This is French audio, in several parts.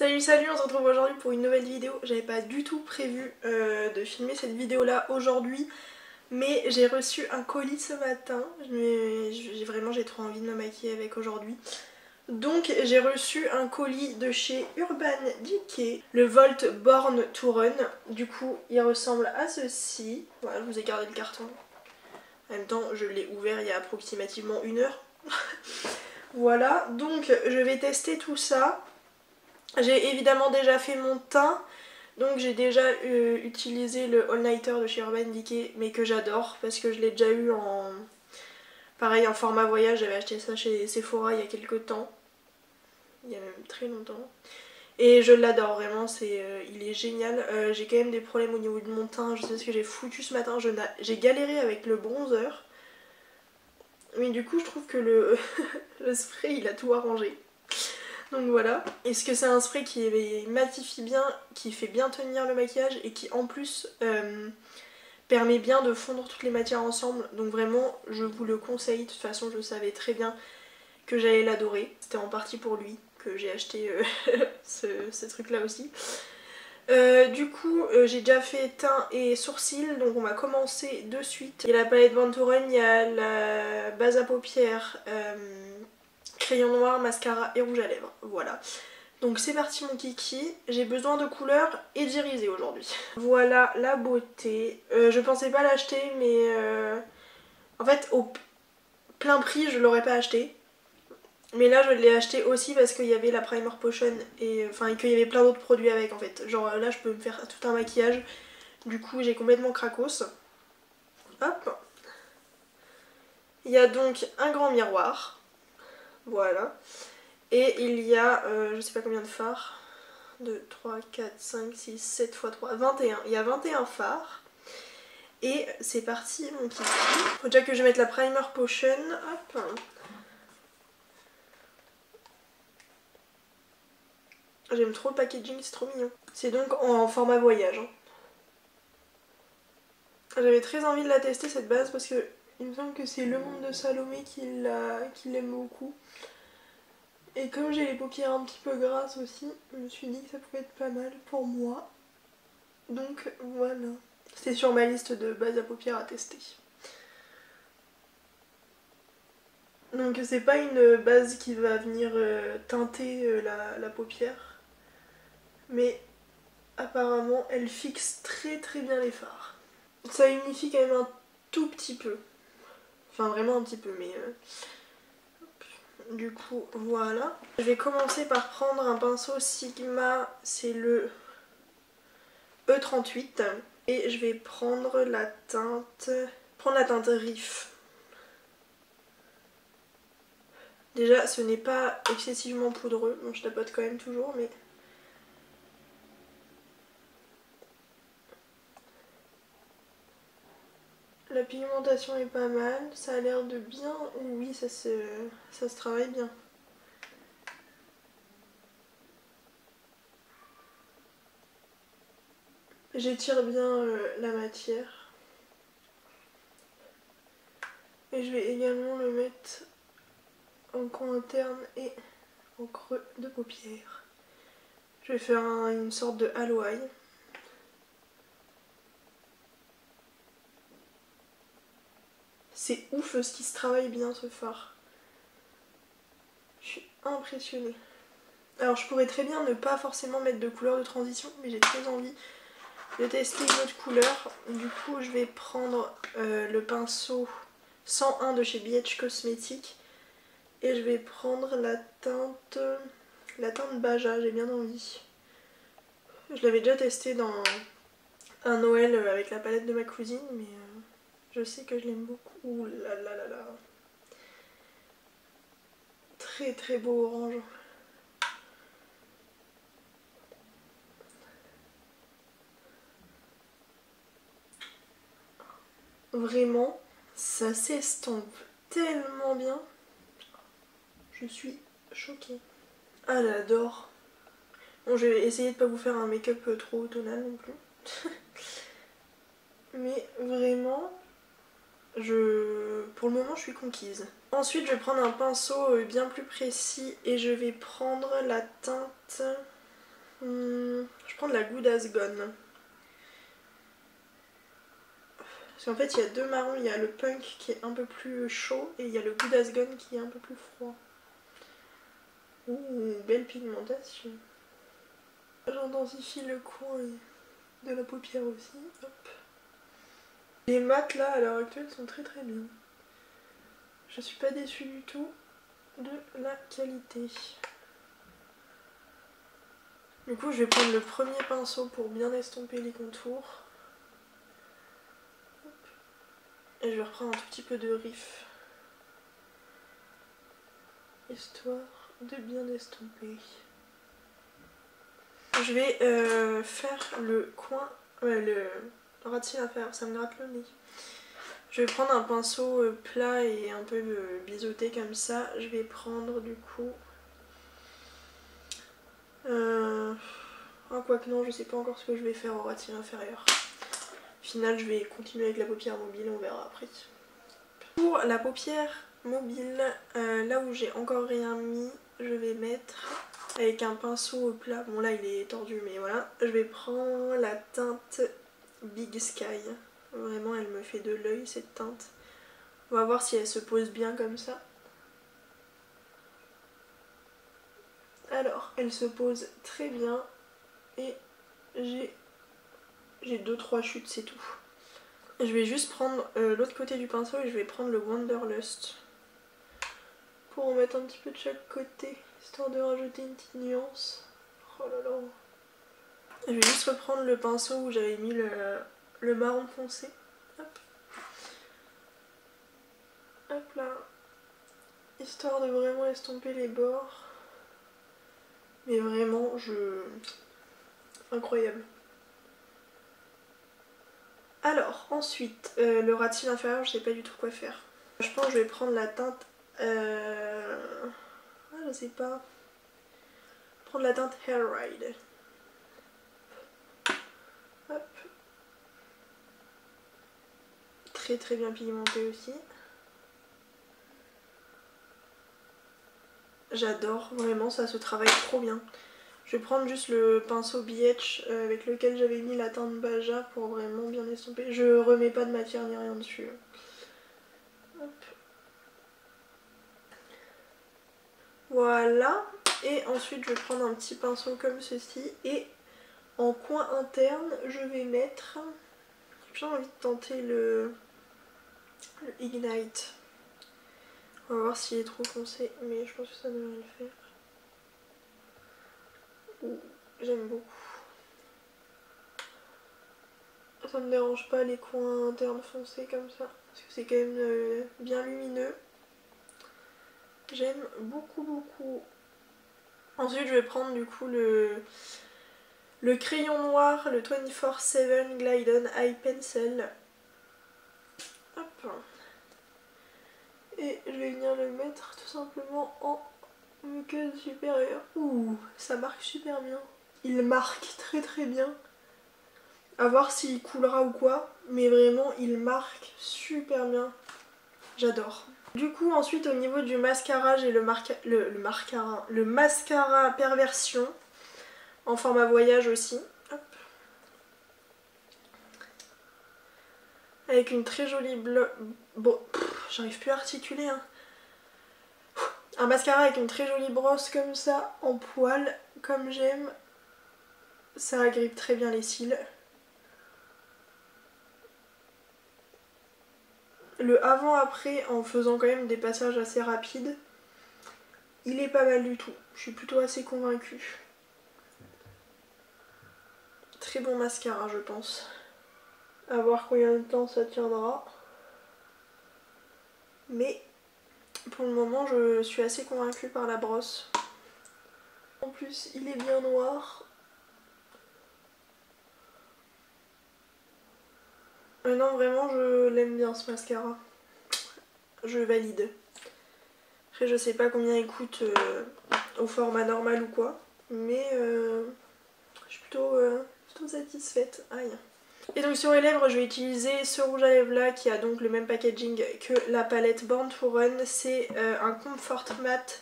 Salut, on se retrouve aujourd'hui pour une nouvelle vidéo. J'avais pas du tout prévu de filmer cette vidéo là aujourd'hui, mais j'ai reçu un colis ce matin. J'ai trop envie de me maquiller avec aujourd'hui. Donc j'ai reçu un colis de chez Urban Decay, le Volt Born to Run. Du coup il ressemble à ceci. Voilà, je vous ai gardé le carton. En même temps je l'ai ouvert il y a approximativement 1 heure. Voilà, donc je vais tester tout ça. J'ai évidemment déjà fait mon teint, donc j'ai déjà utilisé le All Nighter de chez Urban Decay, mais que j'adore parce que je l'ai déjà eu en... Pareil, en format voyage, j'avais acheté ça chez Sephora il y a quelques temps. Il y a même très longtemps. Et je l'adore vraiment, il est génial. J'ai quand même des problèmes au niveau de mon teint, je sais ce que j'ai foutu ce matin. J'ai galéré avec le bronzer. Mais du coup je trouve que le, le spray il a tout arrangé. Donc voilà. Est-ce que c'est un spray qui matifie bien, qui fait bien tenir le maquillage et qui en plus permet bien de fondre toutes les matières ensemble. Donc vraiment je vous le conseille. De toute façon je savais très bien que j'allais l'adorer. C'était en partie pour lui que j'ai acheté ce truc là aussi. Du coup j'ai déjà fait teint et sourcils, donc on va commencer de suite. Il y a la palette Born to Run, il y a la base à paupières, crayon noir, mascara et rouge à lèvres, voilà. Donc c'est parti mon kiki, j'ai besoin de couleurs et d'irisé aujourd'hui. Voilà la beauté. Je pensais pas l'acheter mais en fait au plein prix je l'aurais pas acheté. Mais là je l'ai acheté aussi parce qu'il y avait la primer potion et enfin qu'il y avait plein d'autres produits avec en fait. Genre là je peux me faire tout un maquillage. Du coup j'ai complètement cracos. Hop. Il y a donc un grand miroir. Voilà. Et il y a je sais pas combien de fards. 2, 3, 4, 5, 6, 7 x 3, 21. Il y a 21 fards. Et c'est parti mon kiki. Faut déjà que je mette la primer potion. Hop. J'aime trop le packaging, c'est trop mignon. C'est donc en format voyage. Hein. J'avais très envie de la tester cette base parce que il me semble que c'est Le Monde de Salomé qui l'aime beaucoup. Et comme j'ai les paupières un petit peu grasses aussi, je me suis dit que ça pouvait être pas mal pour moi. Donc voilà. C'était sur ma liste de bases à paupières à tester. Donc c'est pas une base qui va venir teinter la paupière. Mais apparemment elle fixe très bien les fards. Ça unifie quand même un tout petit peu. Enfin vraiment un petit peu mais... Du coup voilà. Je vais commencer par prendre un pinceau Sigma, c'est le E38. Et je vais prendre la teinte Riff. Déjà ce n'est pas excessivement poudreux, bon je tapote quand même toujours mais... La pigmentation est pas mal, ça a l'air de bien... Oui, ça se travaille bien. J'étire bien la matière. Et je vais également le mettre en coin interne et en creux de paupière. Je vais faire une sorte de halo eye. C'est ouf ce qui se travaille bien ce fard. Je suis impressionnée. Alors je pourrais très bien ne pas forcément mettre de couleur de transition, mais j'ai très envie de tester une autre couleur. Du coup je vais prendre le pinceau 101 de chez BH Cosmetics et je vais prendre la teinte Baja, j'ai bien envie. Je l'avais déjà testé dans un Noël avec la palette de ma cousine, mais je sais que je l'aime beaucoup. Ouh là là là là. Très beau orange. Vraiment, ça s'estompe tellement bien. Je suis choquée. Ah, j'adore. Bon, je vais essayer de pas vous faire un make-up trop tonal non plus. Mais vraiment, pour le moment, je suis conquise. Ensuite, je vais prendre un pinceau bien plus précis et je vais prendre la teinte prendre la Good As Gone. Parce qu'en fait il y a deux marrons, il y a le punk qui est un peu plus chaud et il y a le Good As Gone qui est un peu plus froid. Ouh, belle pigmentation. J'intensifie le coin de la paupière aussi. Hop. Les mats là à l'heure actuelle sont très très bien. Je suis pas déçue du tout de la qualité. Du coup je vais prendre le premier pinceau pour bien estomper les contours. Hop. Et je vais reprendre un tout petit peu de riff. Histoire de bien estomper. Je vais faire le coin, le ras de cils inférieur, ça me gratte le nez. Je vais prendre un pinceau plat et un peu biseauté comme ça. Je vais prendre du coup... Ah, quoique non, je sais pas encore ce que je vais faire au ras de cils inférieur. Au final, je vais continuer avec la paupière mobile, on verra après. Pour la paupière mobile, là où j'ai encore rien mis, je vais mettre avec un pinceau plat. Bon là il est tordu mais voilà. Je vais prendre la teinte Big Sky. Vraiment elle me fait de l'œil cette teinte. On va voir si elle se pose bien comme ça. Alors elle se pose très bien et j'ai 2-3 chutes, c'est tout. Je vais juste prendre l'autre côté du pinceau et je vais prendre le Wanderlust pour en mettre un petit peu de chaque côté, histoire de rajouter une petite nuance. Oh là là. Je vais juste reprendre le pinceau où j'avais mis le marron foncé. Hop. Hop là. Histoire de vraiment estomper les bords. Mais vraiment, incroyable. Alors, ensuite, le ras de cils inférieur, je sais pas du tout quoi faire. Je pense que je vais prendre la teinte... Ah, je sais pas. Prendre la teinte Hair Ride. Hop. Très très bien pigmenté aussi. J'adore, vraiment ça se travaille trop bien. Je vais prendre juste le pinceau BH avec lequel j'avais mis la teinte Baja pour vraiment bien estomper. Je remets pas de matière ni rien dessus. Hop. Voilà. Et ensuite je vais prendre un petit pinceau comme ceci et en coin interne je vais mettre... J'ai envie de tenter le Ignite. On va voir s'il est trop foncé, mais je pense que ça devrait le faire. J'aime beaucoup. Ça me dérange pas les coins internes foncés comme ça, parce que c'est quand même bien lumineux. J'aime beaucoup beaucoup. Ensuite je vais prendre du coup le crayon noir, le 24/7 Glide On Eye Pencil. Hop. Et je vais venir le mettre tout simplement en muqueuse supérieure. Ouh, ça marque super bien. Il marque très très bien. À voir s'il coulera ou quoi, mais vraiment il marque super bien. J'adore. Du coup ensuite au niveau du mascara, j'ai le mascara Perversion en format voyage aussi. Hop. Avec une très jolie j'arrive plus à articuler hein. Un mascara avec une très jolie brosse comme ça, en poil, comme j'aime. Ça agrippe très bien les cils. Le avant-après, en faisant quand même des passages assez rapides, il est pas mal du tout. Je suis plutôt assez convaincue. Très bon mascara, je pense. À voir combien de temps ça tiendra. Mais pour le moment, je suis assez convaincue par la brosse. En plus, il est bien noir. Non, vraiment, je l'aime bien ce mascara. Je valide. Après, je sais pas combien il coûte au format normal ou quoi. Mais je suis plutôt satisfaite. Aïe. Et donc sur les lèvres, je vais utiliser ce rouge à lèvres là qui a donc le même packaging que la palette Born to Run. C'est un Comfort Matte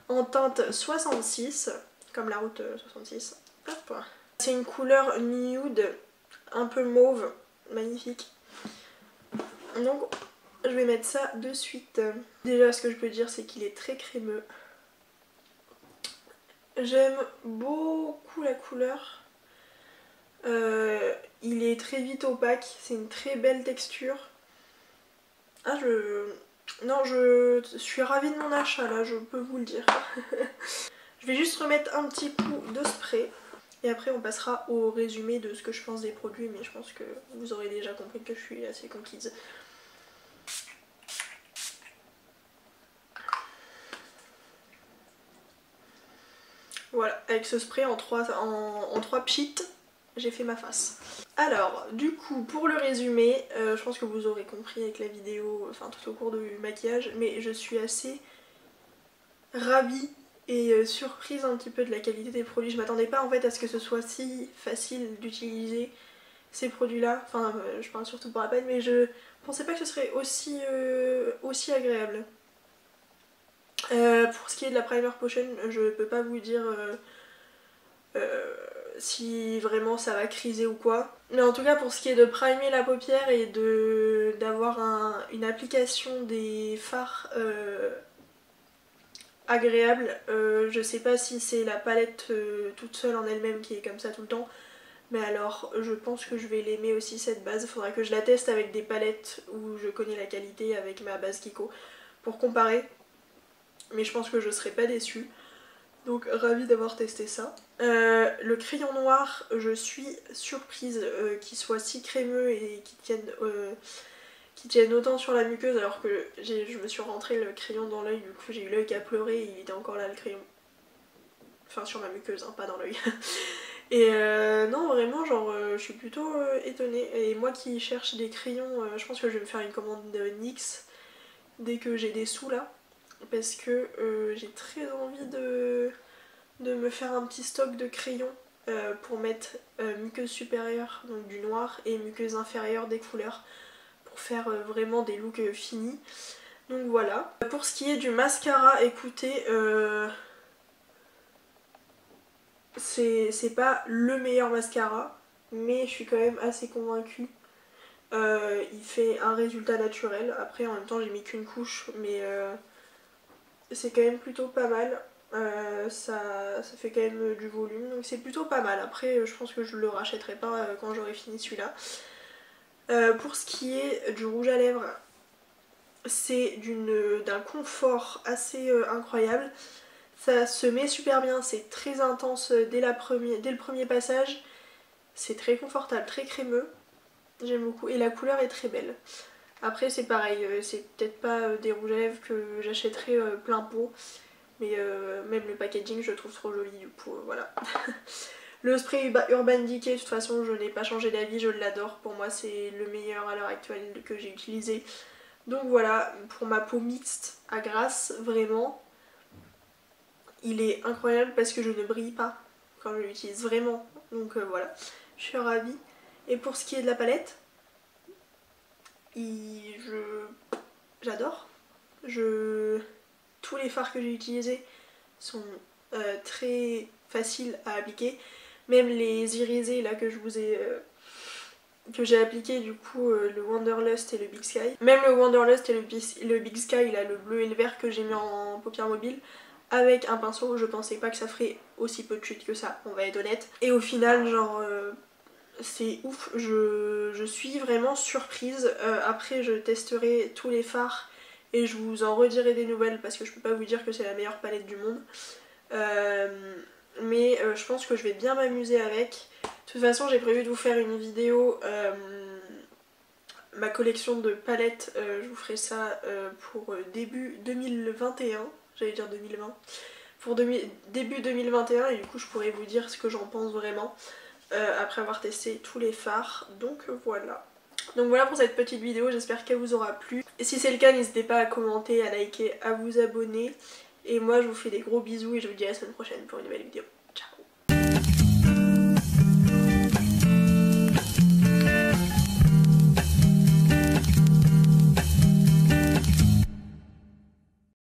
en teinte 66, comme la route 66. Hop. C'est une couleur nude, un peu mauve, magnifique. Donc je vais mettre ça de suite. Déjà ce que je peux dire c'est qu'il est très crémeux. J'aime beaucoup la couleur. Il est très vite opaque, c'est une très belle texture. Ah non, je suis ravie de mon achat là, je peux vous le dire. Je vais juste remettre un petit coup de spray. Et après on passera au résumé de ce que je pense des produits, mais je pense que vous aurez déjà compris que je suis assez conquise. Voilà, avec ce spray en 3 pchits, j'ai fait ma face. Alors, du coup, pour le résumé, je pense que vous aurez compris avec la vidéo, enfin tout au cours du maquillage, mais je suis assez ravie et surprise un petit peu de la qualité des produits. Je m'attendais pas en fait à ce que ce soit si facile d'utiliser ces produits là, enfin je parle surtout pour la peine, mais je pensais pas que ce serait aussi agréable. Pour ce qui est de la primer potion, je peux pas vous dire si vraiment ça va criser ou quoi. Mais en tout cas pour ce qui est de primer la paupière et d'avoir une application des fards agréable, je sais pas si c'est la palette toute seule en elle-même qui est comme ça tout le temps. Mais alors je pense que je vais l'aimer aussi cette base. Il faudra que je la teste avec des palettes où je connais la qualité avec ma base Kiko pour comparer. Mais je pense que je serai pas déçue. Donc ravie d'avoir testé ça. Le crayon noir, je suis surprise qu'il soit si crémeux et qu'il tienne autant sur la muqueuse alors que je me suis rentré le crayon dans l'œil, du coup j'ai eu l'œil qui a pleuré et il était encore là le crayon. Enfin sur ma muqueuse, hein, pas dans l'œil. Et non vraiment genre je suis plutôt étonnée. Et moi qui cherche des crayons, je pense que je vais me faire une commande de NYX dès que j'ai des sous là. Parce que j'ai très envie de me faire un petit stock de crayons pour mettre muqueuse supérieure, donc du noir, et muqueuse inférieure des couleurs, pour faire vraiment des looks finis. Donc voilà. Pour ce qui est du mascara, écoutez, c'est pas le meilleur mascara, mais je suis quand même assez convaincue. Il fait un résultat naturel. Après en même temps j'ai mis qu'une couche, mais c'est quand même plutôt pas mal. Ça fait quand même du volume, donc c'est plutôt pas mal. Après je pense que je le rachèterai pas quand j'aurai fini celui-là. Pour ce qui est du rouge à lèvres, c'est d'un confort assez incroyable. Ça se met super bien, c'est très intense dès le premier passage. C'est très confortable, très crémeux. J'aime beaucoup et la couleur est très belle. Après c'est pareil, c'est peut-être pas des rouges à lèvres que j'achèterai plein pot. Mais même le packaging je le trouve trop joli, du coup voilà. Le spray Urban Decay, de toute façon je n'ai pas changé d'avis, je l'adore. Pour moi c'est le meilleur à l'heure actuelle que j'ai utilisé. Donc voilà, pour ma peau mixte à grasse, vraiment, il est incroyable parce que je ne brille pas quand je l'utilise, vraiment. Donc voilà, je suis ravie. Et pour ce qui est de la palette, j'adore. Tous les fards que j'ai utilisés sont très faciles à appliquer. Même les irisés là que j'ai appliqué du coup le Wanderlust et le Big Sky. Même le Wanderlust et le Big Sky, là, le bleu et le vert que j'ai mis en paupières mobiles avec un pinceau, je pensais pas que ça ferait aussi peu de chute que ça, on va être honnête. Et au final genre c'est ouf, je suis vraiment surprise. Après je testerai tous les fards et je vous en redirai des nouvelles parce que je peux pas vous dire que c'est la meilleure palette du monde. Mais je pense que je vais bien m'amuser avec. De toute façon j'ai prévu de vous faire une vidéo, ma collection de palettes, je vous ferai ça pour début 2021, j'allais dire 2020, pour début 2021 et du coup je pourrais vous dire ce que j'en pense vraiment après avoir testé tous les fards, donc voilà. Donc voilà pour cette petite vidéo, j'espère qu'elle vous aura plu. Et si c'est le cas, n'hésitez pas à commenter, à liker, à vous abonner. Et moi je vous fais des gros bisous et je vous dis à la semaine prochaine pour une nouvelle vidéo.